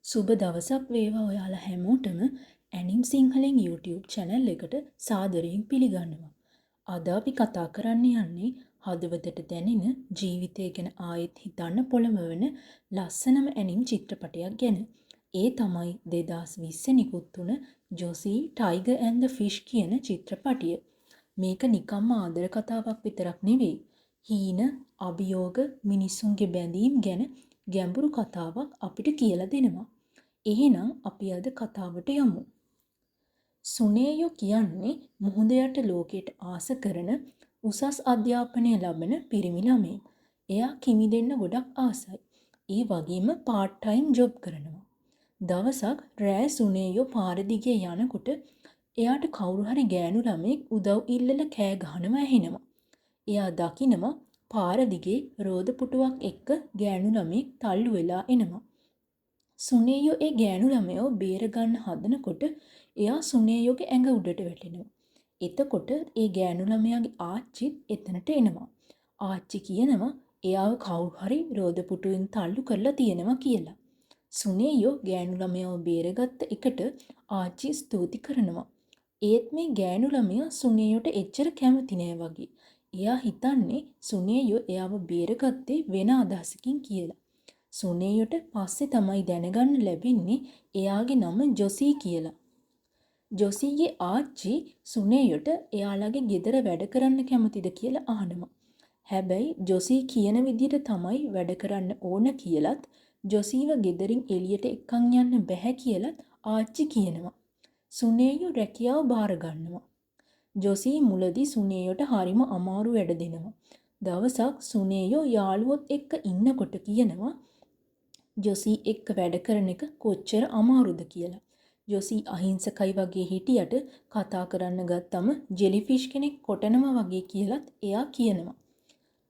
සුබ දවසක් වේවා ඔයාලා හැමෝටම ඇනිම් සිංහලෙන් YouTube channel එකට සාදරයෙන් පිළිගන්නවා. අද අපි කතා කරන්න යන්නේ හදවතට දැනෙන ජීවිතය ගැන ආයෙත් හිතන්න පොළඹවන ලස්සනම ඇනිම් චිත්‍රපටයක් ගැන. ඒ තමයි 2020 නිකුත් වුණ ජොසී ටයිගර් ඇන්ඩ් ද ෆිෂ් කියන චිත්‍රපටිය. මේක නිකම්ම ආදර කතාවක් විතරක් නෙවෙයි. හීන, අභියෝග, මිනිස්සුන්ගේ බැඳීම් ගැන ගැඹුරු කතාවක් අපිට කියලා දෙනවා. එහෙනම් අපි අද කතාවට යමු. සුනේයෝ කියන්නේ මුහුද යට ලෝකයට ආස කරන උසස් අධ්‍යාපනය ලබන පිරිමි ළමයෙක්. එයා කිමිදෙන්න ගොඩක් ආසයි. ඒ වගේම part time job කරනවා. දවසක් රෑ සුනේයෝ පාර දිගේ යනකොට එයාට කවුරු හරි ගෑනු ළමෙක් උදව් ඉල්ලලා කෑ ගහනවා ඇහෙනවා. එයා දකිනවා පාර දිගේ රෝද පුටුවක් එක්ක ගෑනු ළමෙක් තල්ලු වෙලා එනවා. සුනේයෝ ඒ ගෑනු ළමයව බේරගන්න හදනකොට එයා සුනේයෝගේ ඇඟ උඩට වැටෙනවා. එතකොට ඒ ගෑනු ළමයාගේ ආච්චිත් එතනට එනවා. ආච්චි කියනවා එයාව කවුරු හරි රෝද පුටුවෙන් තල්ලු කරලා තියෙනවා කියලා. සුනේයෝ ගෑනු ළමයව බේරගත්ත එකට ආච්චි ස්තුති කරනවා. ඒත් මේ ගෑනු ළමයා සුනේයෝට එච්චර කැමති නෑ වගේ. එයා හිතන්නේ සුනේයෝ එයාව බේරගත්තේ වෙන අදහසකින් කියලා. සුනේයෝට පස්සේ තමයි දැනගන්න ලැබෙන්නේ එයාගේ නම ජොසී කියලා. ජොසීගේ ආච්චි සුනේයෝට එයාලගේ ගෙදර වැඩ කරන්න කැමතිද කියලා අහනවා. හැබැයි ජොසී කියන විදිහට තමයි වැඩ කරන්න ඕන කියලත් ජොසීව ගෙදරින් එළියට එක්කන් යන්න බැහැ කියලත් ආච්චි කියනවා. සුනේයෝ රැකියාව බාර ගන්නවා. ජොසී මුලදී සුනේයෝට හරිම අමාරු වැඩ දෙනවා. දවසක් සුනේයෝ යාළුවොත් එක්ක ඉන්නකොට කියනවා ජොසී එක්ක වැඩ කරන එක කොච්චර අමාරුද කියලා. ජොසී අහිංසකයි වගේ හිටියට කතා කරන්න ගත්තම ජෙලිෆිෂ් කෙනෙක් කොටනවා වගේ කියලත් එයා කියනවා.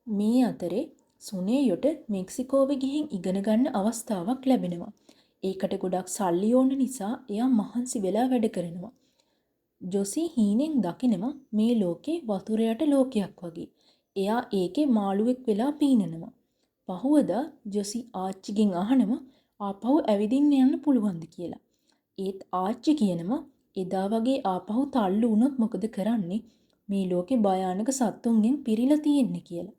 මේ අතරේ සුනේයෝට මෙක්සිකෝවේ ගිහින් ඉගෙන ගන්න අවස්ථාවක් ලැබෙනවා. ඒකට ගොඩක් සල්ලි ඕන නිසා එයා මහන්සි වෙලා වැඩ කරනවා. ජොසී හීනෙන් දකිනවා මේ ලෝකේ වතුර යට ලෝකයක් වගේ. එයා ඒකේ මාළුවෙක් වෙලා පීනනවා. පහුවදා ජොසී ආච්චිගෙන් අහනවා ආපහු ඇවිදින්න යන්න පුළුවන්ද කියලා. ඒත් ආච්චි කියනවා එදා වගේ ආපහු තල්ලු වුණොත් මොකද කරන්නේ? මේ ලෝකේ භයානක සත්තුන්ගෙන් පිරීලා තියෙන්නේ කියලා.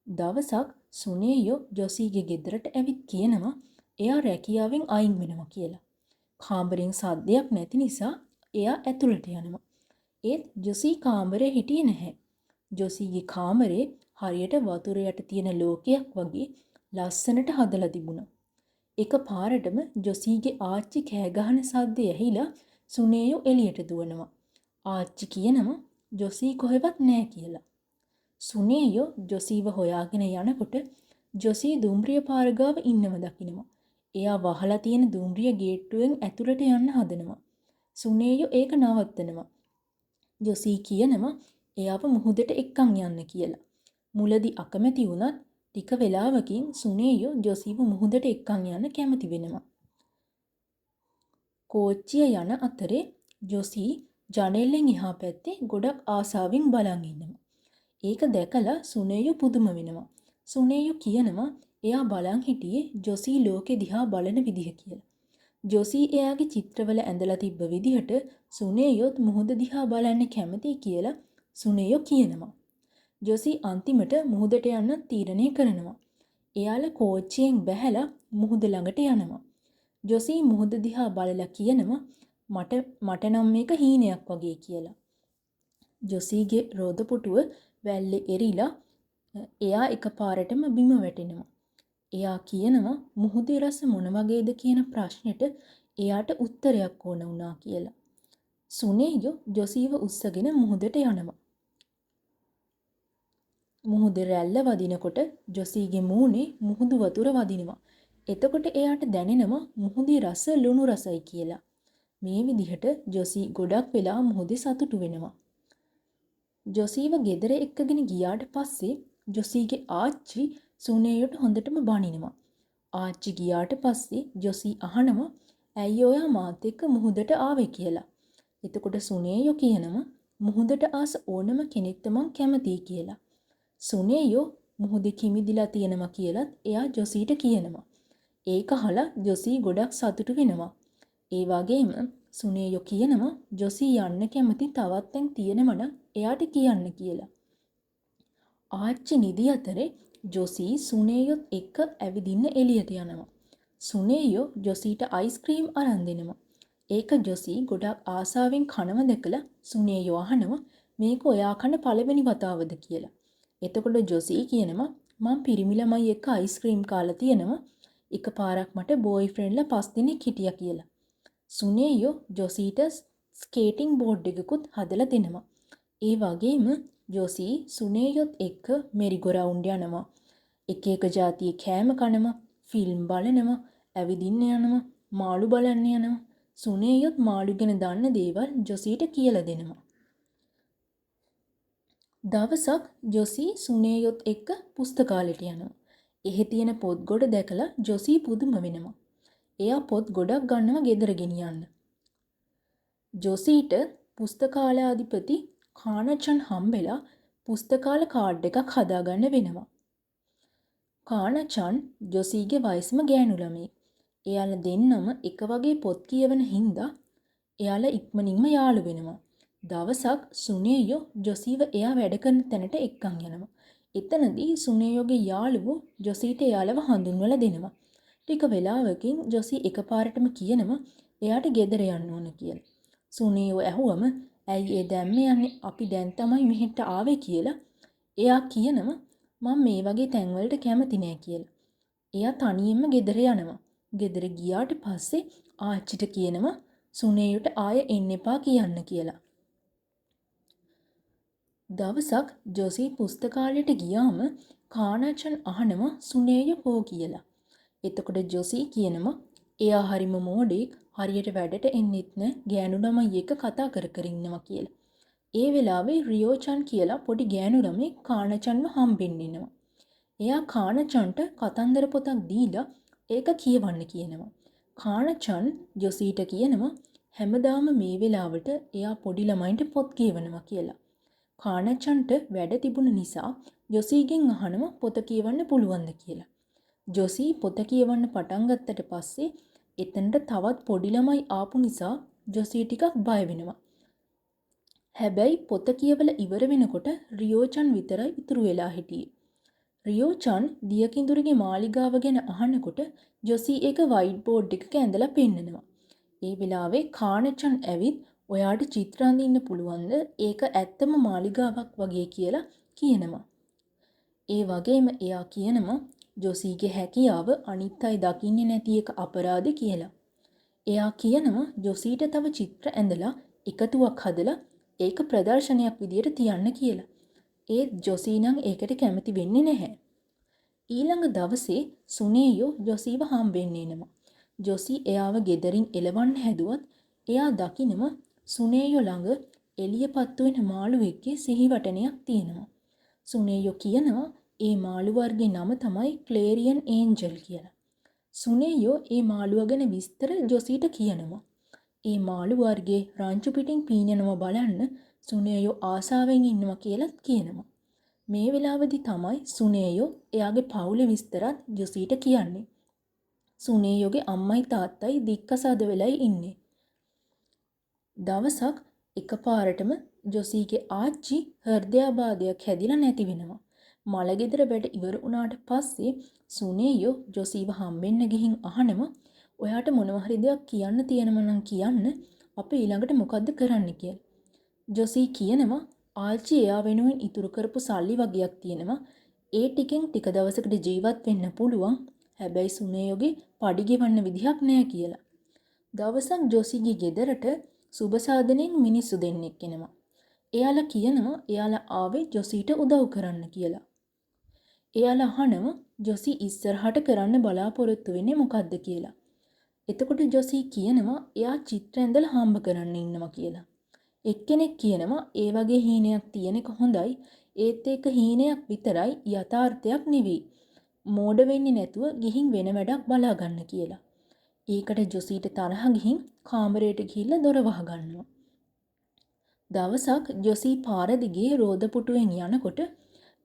දවසක් සුනේයෝ ජොසීගේ ගෙදරට ඇවිත් කියනවා එයා රැකියාවෙන් අයින් වෙනවා කියලා. කාමරෙන් සද්දයක් නැති නිසා එයා ඇතුළට යනවා. ඒත් ජොසී කාමරේ හිටියේ නැහැ. ජොසීගේ කාමරේ හරියට වතුර යට තියෙන ලෝකයක් වගේ ලස්සනට හදලා තිබුණා. එක පාරටම ජොසීගේ ආච්චි කෑ ගහන සද්දය ඇහිලා සුනේයෝ එළියට දුවනවා. ආච්චි කියනවා ජොසී කොහෙවත් නැහැ කියලා. සුනේයෝ ජොසීව හොයාගෙන යනකොට ජොසී දුම්රිය පාර ගාව ඉන්නව දකිනවා. එයා වහලා තියෙන දුම්රිය ගේට්ටුවෙන් ඇතුළට යන්න හදනවා. සුනේයෝ ඒක නවත්තනවා. ජොසී කියනවා එයාව මුහුදට එක්කන් යන්න කියලා. මුලදී අකමැති වුණත් ටික වෙලාවකින් සුනේයෝ ජොසීව මුහුදට එක්කන් යන්න කැමති වෙනවා. කෝච්චිය යන අතරේ ජොසී ජනෙලෙන් එහා පැත්තේ ගොඩක් ආසාවෙන් බලන් ඉන්නවා. ඒක දැකලා සුනේයෝ පුදුම වෙනවා. සුනේයෝ කියනවා එයා බලන් හිටියේ ජොසී ලෝකෙ දිහා බලන විදිහ කියලා. ජොසී එයාගේ චිත්‍රවල ඇඳලා තිබ්බ විදිහට සුනේයොත් මුහුද දිහා බලන්න කැමතියි කියලා සුනේයෝ කියනවා. ජොසී අන්තිමට මුහුදට යන්න තීරණය කරනවා. එයාලා කෝච්චියෙන් බැහැලා මුහුද ළඟට යනවා. ජොසී මුහුද දිහා බලලා කියනවා මට නම් මේක හීනයක් වගේ කියලා. ජොසීගේ රෝද පුටුව වැල්ලේ එරිලා එයා එකපාරටම බිම වැටෙනවා. එයා කියනවා මුහුදේ රස මොන වගේද කියන ප්‍රශ්නෙට එයාට උත්තරයක් ඕන වුණා කියලා. සුනේයෝ ජොසීව උස්සගෙන මුහුදට යනවා. මුහුදේ රැල්ල වදිනකොට ජොසීගේ මූණේ මුහුදු වතුර වදිනවා. එතකොට එයාට දැනෙනවා මුහුදේ රස ලුණු රසයි කියලා. මේ විදිහට ජොසී ගොඩක් වෙලා මුහුදේ සතුටු වෙනවා. ජොසීව ගෙදර එක්කගෙන ගියාට පස්සේ ජොසීගේ ආච්චි සුනේයෝට හොඳටම බනිනවා. ආච්චි ගියාට පස්සේ ජොසී අහනවා ඇයි ඔයා මාත් එක්ක මුහුදට ආවේ කියලා. එතකොට සුනේයෝ කියනවා මුහුදට ආස ඕනම කෙනෙක්ට මං කැමතියි කියලා. සුනේයෝ මුහුදේ කිමිදිලා තියෙනවා කියලත් එයා ජොසීට කියනවා. ඒක අහලා ජොසී ගොඩක් සතුටු වෙනවා. ඒ වගේම සුනේයෝ කියනවා ජොසී යන්න කැමති තවත් තැන් තියෙනවා නම් එයාට කියන්න කියලා. ආච්චි නිදි අතරේ ජොසී සුනේයොත් එක්ක ඇවිදින්න එළියට යනවා. සුනේයෝ ජොසීට අයිස්ක්‍රීම් අරන් දෙනවා. ඒක ජොසී ගොඩක් ආසාවෙන් කනව දැකලා සුනේයෝ අහනවා මේක ඔයා කන පළවෙනි වතාවද කියලා. එතකොට ජොසී කියනවා මං පිරිමි ළමයි එක්ක අයිස්ක්‍රීම් කාලා තියෙනවා. එකපාරක් මට බෝයිෆ්‍රෙන්ඩ්ලා 5 දිනක් හිටියා කියලා. සුනේයෝ ජොසීට ස්කේටිං බෝඩ් එකකුත් හදලා දෙනවා. ඒ වගේම ජොසී සුනේයොත් එක්ක මෙරිගොරවුන්ඩ් යනවා. එක එක જાතියේ කෑම කනවා, ෆිල්ම් බලනවා, ඇවිදින්න යනවා, මාළු බලන්න යනවා. සුනේයොත් මාළු ගැන දන්න දේවල් ජොසීට කියලා දෙනවා. දවසක් ජොසී සුනේයොත් එක්ක පුස්තකාලයට යනවා. එහෙ තියෙන පොත් ගොඩ දැකලා ජොසී පුදුම වෙනවා. එයා පොත් ගොඩක් ගන්නවා ගෙදර ගෙනියන්න. ජොසීට පුස්තකාලාධිපති කානචන් හම්බෙලා පුස්තකාල කාඩ් එකක් හදාගන්න වෙනවා. කානචන් ජොසීගේ වයසම ගෑනු ළමයෙක්. එයාලා දෙන්නම එක වගේ පොත් කියවන හින්දා එයාලා ඉක්මනින්ම යාළු වෙනවා. දවසක් සුනේයෝ ජොසීව එයා වැඩ කරන තැනට එක්කන් යනවා. එතනදී සුනේයෝගේ යාළුවෝ ජොසීට එයාලව හඳුන්වලා දෙනවා. ටික වෙලාවකින් ජොසී එකපාරටම කියනවා එයාට ගෙදර යන්න ඕන කියලා. සුනේයෝ ඇහුවම ඇයි ඒ දැම්ම යන්නේ අපි දැන් තමයි මෙහෙට ආවේ කියලා. එයා කියනවා මම මේ වගේ තැන්වලට කැමති නෑ කියලා. එයා තනියෙන්ම ගෙදර යනවා. ගෙදර ගියාට පස්සේ ආච්චිට කියනවා සුනේයෝට ආයෙ එන්න එපා කියන්න කියලා. දවසක් ජොසී පුස්තකාලයට ගියාම කානචන් අහනවා සුනේයෝ කෝ කියලා. එතකොට ජොසී කියනවා එයා හරිම මෝඩෙක් හරියට වැඩට එන්නෙත් නෑ ගෑනු ළමයි එක්ක කතා කර කර ඉන්නවා කියලා. ඒ වෙලාවේ රියෝචන් කියලා පොඩි ගෑනු ළමෙක් කානචන්ව හම්බෙන්න එනවා. එයා කානචන්ට කතන්දර පොතක් දීලා ඒක කියවන්න කියනවා. කානචන් ජොසීට කියනවා හැමදාම මේ වෙලාවට එයා පොඩි ළමයින්ට පොත් කියවනවා කියලා. කානචන්ට වැඩ තිබුණ නිසා ජොසීගෙන් අහනවා පොත කියවන්න පුළුවන්ද කියලා. ජොසී පොත කියවන්න පටන් ගත්තට පස්සේ එතනට තවත් පොඩි ළමයි ආපු නිසා ජොසී ටිකක් බය වෙනවා. හැබැයි පොත කියවලා ඉවර වෙනකොට රියෝචන් විතරයි ඉතුරු වෙලා හිටියේ. රියෝචන් දියකිඳුරුගේ මාලිගාව ගැන අහනකොට ජොසී එක වයිට් බෝඩ් එකක ඇඳලා පෙන්නනවා. ඒ වෙලාවේ කානචන් ඇවිත් ඔයාට චිත්‍ර අඳින්න පුළුවන්ද? ඒක ඇත්තම මාලිගාවක් වගේ කියලා කියනවා. ඒ වගේම එයා කියනවා ජොසීගේ හැකියාව අනිත් අය දකින්නේ නැති එක අපරාධ කියලා. එයා කියනවා ජොසීට තව චිත්‍ර ඇඳලා එකතුවක් හදලා ඒක ප්‍රදර්ශනයක් විදියට තියන්න කියලා. ඒත් ජොසී නම් ඒකට කැමති වෙන්නේ නැහැ. ඊළඟ දවසේ සුනේයෝ ජොසීව හම්බෙන්න එනවා. ජොසී එයාව ගෙදරින් එලවන්න හැදුවත් එයා දකිනම සුනේයෝ ළඟ එළියපත්තු වෙන මාළුවෙක්ගේ සිහිවටනයක් තියෙනවා. සුනේයෝ කියනවා ඒ මාළු වර්ගේ නම තමයි ක්ලේරියන් ඒන්ජල් කියලා. සුනේයෝ ඒ මාළුව ගැන විස්තර ජොසීට කියනවා. ඒ මාළු වර්ගේ රංචු පිටින් පීනනවා බලන්න සුනේයෝ ආසාවෙන් ඉන්නවා කියලා කියනවා. මේ වෙලාවේදී තමයි සුනේයෝ එයාගේ පවුලේ විස්තරත් ජොසීට කියන්නේ. සුනේයෝගේ අම්මයි තාත්තයි දික්කසාද වෙලයි ඉන්නේ. දවසක් එකපාරටම ජොසීගේ ආච්චි හෘදයාබාධයක් හැදිලා නැති වෙනවා. මලගෙදර වැඩ ඉවර වුණාට පස්සේ සුනේයෝ ජොසීව හම්බෙන්න ගිහින් අහනවා ඔයාට මොනවා හරි දෙයක් කියන්න තියෙනවා නම් කියන්න අපි ඊළඟට මොකද්ද කරන්න කියලා. ජොසී කියනවා ආච්චි එයා වෙනුවෙන් ඉතුරු කරපු සල්ලි වගේක් තියෙනවා. ඒ ටිකෙන් ටික දවසකට ජීවත් වෙන්න පුළුවන්. හැබැයි සුනේයෝගේ පඩි ගෙවන්න විදිහක් නැහැ කියලා. දවසක් ජොසීගේ ගෙදරට සුබ සාධනෙන් මිනිස්සු දෙන්නෙක් එනවා. එයාලා කියනවා එයාලා ආවේ ජොසීට උදව් කරන්න කියලා. එයාලා අහනවා ජොසී ඉස්සරහට කරන්න බලාපොරොත්තු වෙන්නේ මොකද්ද කියලා. එතකොට ජොසී කියනවා එයා චිත්‍ර ඇඳලා හම්බ කරන්න ඉන්නවා කියලා. එක්කෙනෙක් කියනවා ඒ වගේ හීනයක් තියෙන එක හොඳයි. ඒත් ඒක හීනයක් විතරයි යථාර්ථයක් නෙවෙයි. මෝඩ වෙන්නේ නැතුව ගිහින් වෙන වැඩක් බලා ගන්න කියලා. ඒකට ජොසීට තරහ ගිහින් කාමරයට ගිහිල්ලා දොර වහගන්නවා. දවසක් ජොසී පාර දිගේ රෝද පුටුවෙන් යනකොට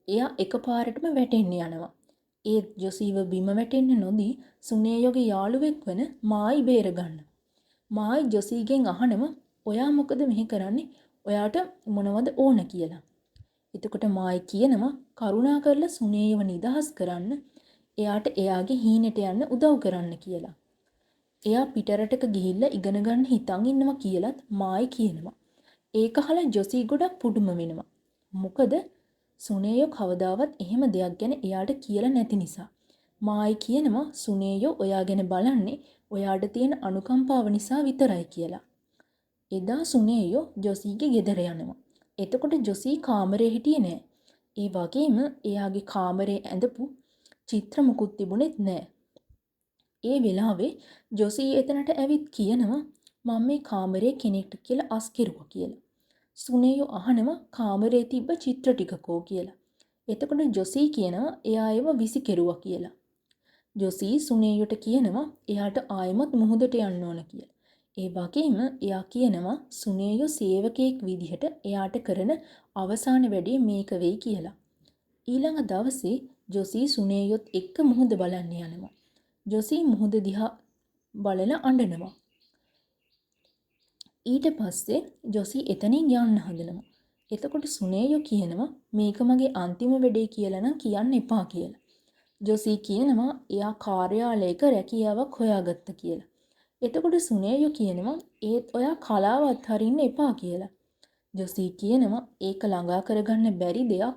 එයා එකපාරටම වැටෙන්න යනවා. ඒත් ජොසීව බිම වැටෙන්න නොදී සුනේයෝගේ යාළුවෙක් වන මායි බේරගන්න. මායි ජොසීගෙන් අහනවා ඔයා මොකද මෙහෙ කරන්නේ? ඔයාට මොනවද ඕන කියලා. එතකොට මායි කියනවා කරුණා කරලා සුනේයව නිදහස් කරන්න. එයාට එයාගේ හීනෙට යන්න උදව් කරන්න කියලා. එයා පිටරටක ගිහිල්ලා ඉගෙන ගන්න හිතන් ඉන්නවා කියලත් මායි කියනවා. ඒක අහලා ජොසී ගොඩක් පුදුම වෙනවා. මොකද සුනේයෝ කවදාවත් එහෙම දෙයක් ගැන එයාට කියලා නැති නිසා. මායි කියනවා සුනේයෝ ඔයා ගැන බලන්නේ ඔයාට තියෙන අනුකම්පාව නිසා විතරයි කියලා. එදා සුනේයෝ ජොසීගේ ගෙදර යනවා. එතකොට ජොසී කාමරේ හිටියේ නෑ. ඒ වගේම එයාගේ කාමරේ ඇඳපු චිත්‍ර මුකුත් තිබුණෙත් නෑ. ඒ වෙලාවේ ජොසී එතනට ඇවිත් කියනවා මම මේ කාමරේ කෙනෙක්ට කියලා අස් කෙරුවා කියලා. සුනේයෝ අහනවා කාමරේ තිබ්බ චිත්‍ර ටිකකෝ කියලා. එතකොට ජොසී කියනවා එයා ඒව විසි කෙරුවා කියලා. ජොසී සුනේයෝට කියනවා එයාට ආයෙමත් මුහුදට යන්න ඕන කියලා. ඒ වගේම එයා කියනවා සුනේයෝ සේවකයෙක් විදිහට එයාට කරන අවසාන වැඩේ මේක වෙයි කියලා. ඊළඟ දවසේ ජොසී සුනේයොත් එක්ක මුහුද බලන්න යනවා. ජොසී මුහුද දිහා බලන අඬනවා. ඊට පස්සේ ජොසී එතනින් යන්න හදනවා. එතකොට සුනේයෝ කියනවා මේක මගේ අන්තිම වැඩේ කියලා නම් කියන්න එපා කියලා. ජොසී කියනවා එයා කාර්යාලයක රැකියාවක් හොයාගත්ත කියලා. එතකොට සුනේයෝ කියනවා ඒත් ඔයා කලාව අත්හරින්න එපා කියලා. ජොසී කියනවා ඒක ළඟා කරගන්න බැරි දෙයක්.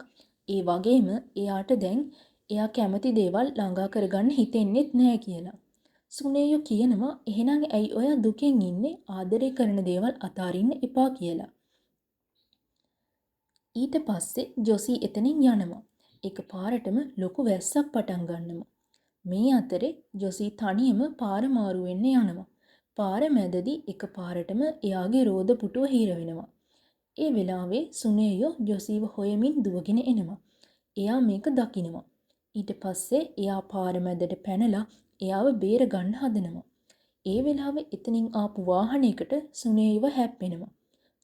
ඒ වගේම එයාට දැන් එයා කැමති දේවල් ළඟා කරගන්න හිතෙන්නෙත් නැහැ කියලා. සුනේයෝ කියනවා එහෙනම් ඇයි ඔයා දුකෙන් ඉන්නේ ආදරය කරන දේවල් අතාරින්න එපා කියලා. ඊට පස්සේ ජොසී එතනින් යනවා. එකපාරටම ලොකු වැස්සක් පටන් ගන්නවා. මේ අතරේ ජොසී තනියම පාර මාරු වෙන්න යනවා. පාර මැදදී එකපාරටම එයාගේ රෝද පුටුව හිර වෙනවා. ඒ වෙලාවේ සුනේයෝ ජොසීව හොයමින් දුවගෙන එනවා. එයා මේක දකිනවා. ඊට පස්සේ එයා පාර මැදට පැනලා එයාව බේර ගන්න හදනවා. ඒ වෙලාවේ එතනින් ආපු වාහනයකට සුනේයව හැප්පෙනවා.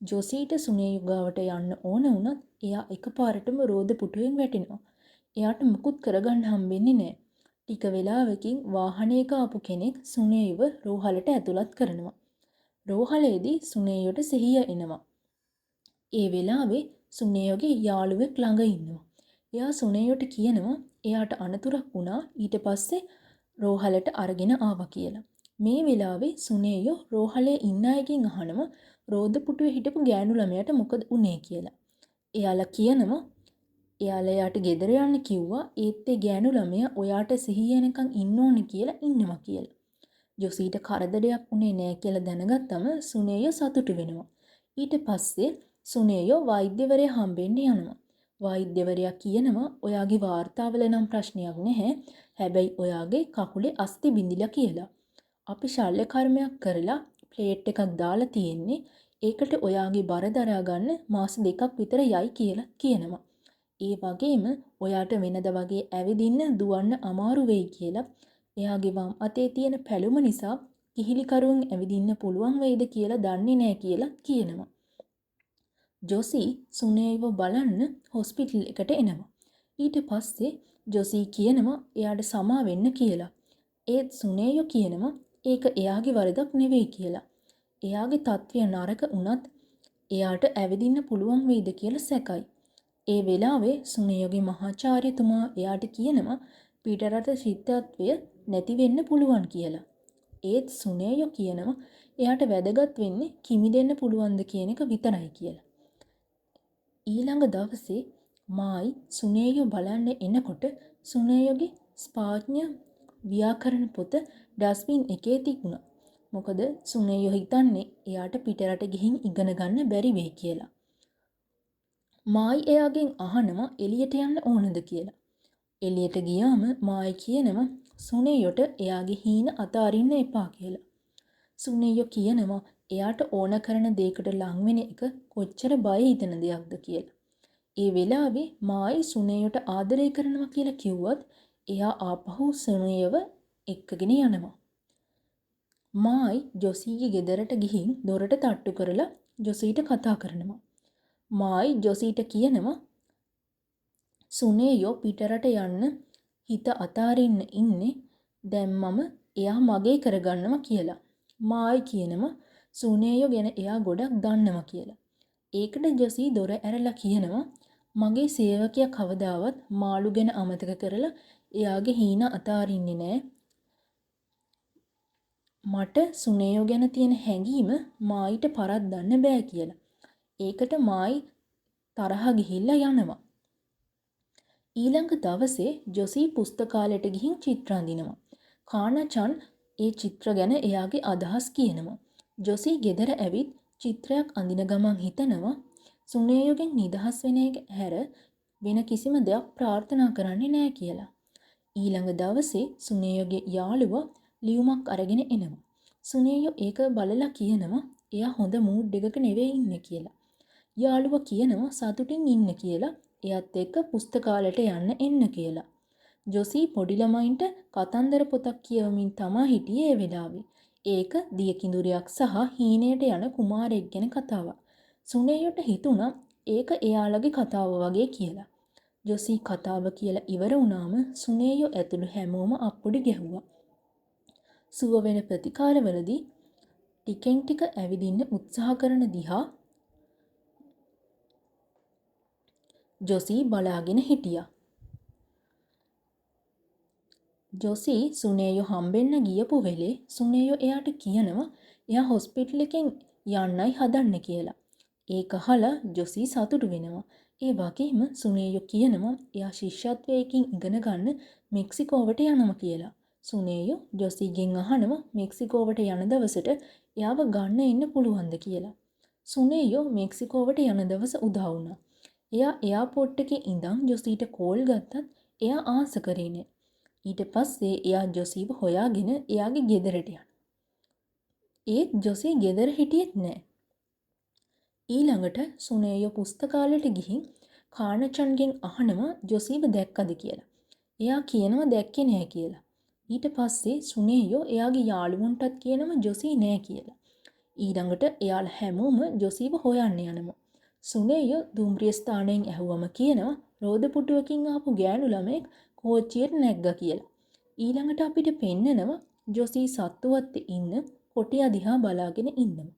ජොසීට සුනේයු ගාවට යන්න ඕන වුණත් එයා එකපාරටම රෝද පුටුවෙන් වැටෙනවා. එයාට මුකුත් කරගන්න හම්බෙන්නේ නැහැ. ටික වෙලාවකින් වාහනයක ආපු කෙනෙක් සුනේයව රෝහලට ඇතුළත් කරනවා. රෝහලේදී සුනේයුට සිහිය එනවා. ඒ වෙලාවේ සුනේයෝගේ යාළුවෙක් ළඟ ඉන්නවා. එයා සුනේයෝට කියනවා එයාට අනතුරක් වුණා ඊට පස්සේ රෝහලට අරගෙන ආවා කියලා. මේ වෙලාවේ සුනේයෝ රෝහලේ ඉන්න අයගෙන් අහනවා රෝද පුටුවේ හිටපු ගෑනු ළමයාට මොකද උනේ කියලා. එයාලා කියනවා එයාලා යාට ගෙදර යන්න කිව්වා ඒත් ඒ ගෑනු ළමයා ඔයාට සිහිය එනකන් ඉන්න ඕනේ කියලා ඉන්නවා කියලා. ජොසීට කරදරයක් උනේ නෑ කියලා දැනගත්තම සුනේයෝ සතුටු වෙනවා. ඊට පස්සේ සුනේයෝ වෛද්‍යවරයා හම්බෙන්න යනවා. වෛද්‍යවරයා කියනවා ඔයාගේ වාර්තාවල නම් ප්‍රශ්නයක් නැහැ. හැබැයි ඔයාගේ කකුලේ අස්ථි බිඳිලා කියලා. අපි ශල්‍ය කර්මයක් කරලා ප්ලේට් එකක් දාලා තියෙන්නේ. ඒකට ඔයාගේ බර දරා ගන්න මාස 2ක් විතර යයි කියලා කියනවා. ඒ වගේම ඔයාට වෙනද වගේ ඇවිදින්න දුවන්න අමාරු වෙයි කියලා. එයාගේ වම් අතේ තියෙන පැලුම නිසා කිහිලිකරුවන් ඇවිදින්න පුළුවන් වෙයිද කියලා දන්නේ නැහැ කියලා කියනවා. ජොසී සුනේයව බලන්න හොස්පිටල් එකට එනවා. ඊට පස්සේ ජොසී කියනවා එයාට සමා වෙන්න කියලා. ඒත් සුනේයෝ කියනවා ඒක එයාගේ වරදක් නෙවෙයි කියලා. එයාගේ තත්ත්වය නරක වුණත් එයාට ඇවිදින්න පුළුවන් වෙයිද කියලා සැකයි. ඒ වෙලාවේ සුනේයෝගේ මහාචාර්යතුමා එයාට කියනවා පිටරට ශිෂ්‍යත්වය නැති වෙන්න පුළුවන් කියලා. ඒත් සුනේයෝ කියනවා එයාට වැදගත් වෙන්නේ කිමි දෙන්න පුළුවන්ද කියන එක විතරයි කියලා. ඊළඟ දවසේ මායි සුනේයෝ බලන්න එනකොට සුනේයෝගේ ස්පාඥ ව්‍යාකරණ පොත ඩස්බින් එකේ තිබුණා. මොකද සුනේයෝ හිතන්නේ එයාට පිටරට ගිහින් ඉගෙන ගන්න බැරි වෙයි කියලා. මායි එයාගෙන් අහනවා එළියට යන්න ඕනද කියලා. එළියට ගියාම මායි කියනවා සුනේයෝට එයාගේ හීන අතාරින්න එපා කියලා. සුනේයෝ කියනවා එයාට ඕන කරන දෙයකට ලං වෙන එක කොච්චර බය හිතෙන දෙයක්ද කියලා. ඒ වෙලාවේ මායි සුනේයෝට ආදරය කරනවා කියලා කිව්වත් එයා ආපහු සුනේයව එක්කගෙන යනවා. මායි ජොසීගේ ගෙදරට ගිහින් දොරට තට්ටු කරලා ජොසීට කතා කරනවා. මායි ජොසීට කියනවා සුනේයෝ පිටරට යන්න හිත අතාරින්න ඉන්නේ දැන් මම එයා මගේ කරගන්නවා කියලා. මායි කියනවා සුනේයෝ ගැන එයා ගොඩක් දන්නවා කියලා. ඒකට ජොසී දොර ඇරලා කියනවා මගේ සේවකයා කවදාවත් මාළු ගැන අමතක කරලා එයාගේ හීන අතාරින්නේ නෑ. මට සුනේයෝ ගැන තියෙන හැඟීම මායිට පරද්දන්න බෑ කියලා. ඒකට මායි තරහ ගිහිල්ලා යනවා. ඊළඟ දවසේ ජොසී පුස්තකාලයට ගිහින් චිත්‍ර අඳිනවා. කානා-චන් ඒ චිත්‍ර ගැන එයාගේ අදහස් කියනවා. ජොසී ගෙදර ඇවිත් චිත්‍රයක් අඳින ගමන් හිතනවා සුනේයෝගෙන් නිදහස් වෙන එක හැර වෙන කිසිම දෙයක් ප්‍රාර්ථනා කරන්නේ නෑ කියලා. ඊළඟ දවසේ සුනේයෝගේ යාළුවා ලියුමක් අරගෙන එනවා. සුනේයෝ ඒක බලලා කියනවා එයා හොඳ මූඩ් එකක නෙවෙයි ඉන්නේ කියලා. යාළුවා කියනවා සතුටින් ඉන්න කියලා එයත් එක්ක පුස්තකාලයට යන්න එන්න කියලා. ජොසී පොඩි ළමයින්ට කතන්දර පොතක් කියවමින් තමා හිටියේ ඒ වෙලාවේ. ඒක දියකිඳුරයක් සහ හීනයට යන කුමාරයෙක් ගැන කතාවක්. සුනේයෝට හිතුණා ඒක එයාලගේ කතාව වගේ කියලා. ජොසී කතාව කියලා ඉවර වුණාම සුනේයෝ ඇතුළු හැමෝම අප්පුඩි ගැහුවා. සුව වෙන ප්‍රතිකාරවලදී ටිකෙන් ටික ඇවිදින්න උත්සාහ කරන දිහා ජොසී බලාගෙන හිටියා. ජොසී සුනේයෝ හම්බෙන්න ගියපු වෙලේ සුනේයෝ එයාට කියනවා එයා හොස්පිටල් එකෙන් යන්නයි හදන්නේ කියලා. ඒක අහලා ජොසී සතුටු වෙනවා. ඒ වගේම සුනේයෝ කියනවා එයා ශිෂ්‍යත්වයකින් ඉගෙන ගන්න මෙක්සිකෝවට යනවා කියලා. සුනේයෝ ජොසීගෙන් අහනවා මෙක්සිකෝවට යන දවසට එයාව ගන්න එන්න පුළුවන්ද කියලා. සුනේයෝ මෙක්සිකෝවට යන දවස උදා වුණා. එයා එයාපෝට් එකේ ඉඳන් ජොසීට කෝල් ගත්තත් එයා ආස කරේ නෑ. ඊට පස්සේ එයා ජොසීව හොයාගෙන එයාගේ ගෙදරට යනවා. ඒත් ජොසී ගෙදර හිටියෙත් නෑ. ඊළඟට සුනේයෝ පුස්තකාලයට ගිහින් කානා-චන්ගෙන් අහනවා ජොසීව දැක්කද කියලා. එයා කියනවා දැක්කේ නෑ කියලා. ඊට පස්සේ සුනේයෝ එයාගේ යාළුවන්ටත් කියනවා ජොසී නෑ කියලා. ඊළඟට එයාලා හැමෝම ජොසීව හොයන්න යනවා. සුනේයෝ දුම්රිය ස්ථානයෙන් ඇහුවම කියනවා රෝදපුටුවකින් ආපු ගෑනු ළමෙක් කෝච්චියට නැග්ගා කියලා. ඊළඟට අපිට පෙන්නනවා ජොසී සත්තුවත් ඉන්න කොටියා දිහා බලාගෙන ඉන්නවා.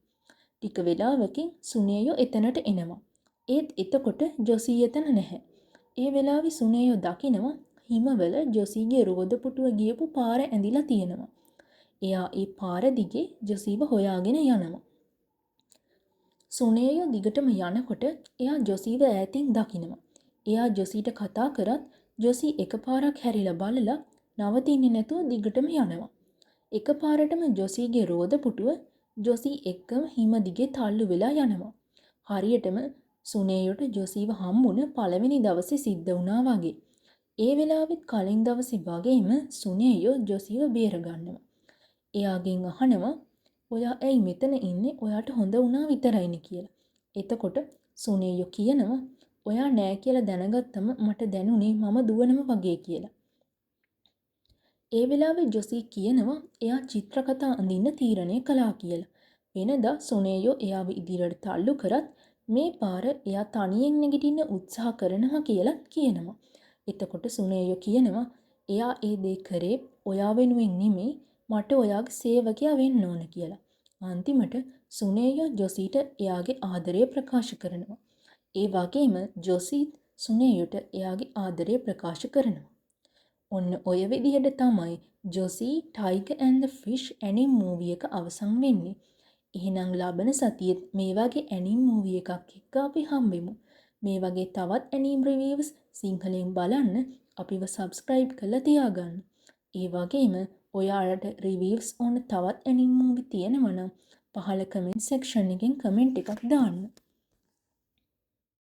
ටික වෙලාවකින් සුනේයෝ එතනට එනවා. ඒත් එතකොට ජොසී එතන නැහැ. ඒ වෙලාවේ සුනේයෝ දකිනවා හිමවල ජොසීගේ රෝදපුටුව ගියපු පාර ඇඳිලා තියෙනවා. එයා ඒ පාර දිගේ ජොසීව හොයාගෙන යනවා. සුනේයෝ දිගටම යනකොට එයා ජොසීව ඈතින් දකිනවා. එයා ජොසීට කතා කරත් ජොසී එකපාරක් හැරිලා බලලා නවතින්නේ නැතුව දිගටම යනවා. එකපාරටම ජොසීගේ රෝදපුටුව ජොසී එක්කම හිම දිගේ තල්ලු වෙලා යනවා. හරියටම සුනේයෝට ජොසීව හම්බුන පළවෙනි දවසේ සිද්ධ වුණා වගේ. ඒ වෙලාවෙත් කලින් දවසේ වගේම සුනේයෝ ජොසීව බේරගන්නවා. එයාගෙන් අහනවා ඔයා ඇයි මෙතන ඉන්නේ? ඔයාට හොඳ වුණා විතරයිනේ කියලා. එතකොට සුනේයෝ කියනවා ඔයා නෑ කියලා දැනගත්තම මට දැනුනේ මම දුවනම වගේ කියලා. ඒ වෙලාවේ ජොසී කියනවා එයා චිත්‍රකතා අඳින්න තීරණය කළා කියලා. වෙනදා සුනේයෝ එයාව ඉදිරියට තල්ලු කරත් මේ පාර එයා තනියෙන් නැගිටින්න උත්සාහ කරනවා කියලා කියනවා. එතකොට සුනේයෝ කියනවා එයා ඒ දේ කරේ ඔයා වෙනුවෙන් නෙමෙයි මට ඔයාගේ සේවකයා වෙන්න ඕන කියලා. අන්තිමට සුනේයෝ ජොසීට එයාගේ ආදරය ප්‍රකාශ කරනවා. ඒ වගේම ජොසීත් සුනේයෝට එයාගේ ආදරය ප්‍රකාශ කරනවා. ඔන්න ඔය විදිහට තමයි Josee tiger and the fish anime movie එක අවසන් වෙන්නේ. එහෙනම් ලබන සතියේත් මේ වගේ ඇනිම් මූවි එකක් එක්ක අපි හම්බෙමු. මේ වගේ තවත් ඇනිම් රිවිව්ස් සිංහලෙන් බලන්න අපිව සබ්ස්ක්‍රයිබ් කරලා තියාගන්න. ඒ වගේම ඔයාලට රිවිව්ස් ඕන තවත් ඇනිම් මූවි තියෙනවා නම් පහළ කමෙන්ට් සෙක්ෂන් එකෙන් කමෙන්ට් එකක් දාන්න.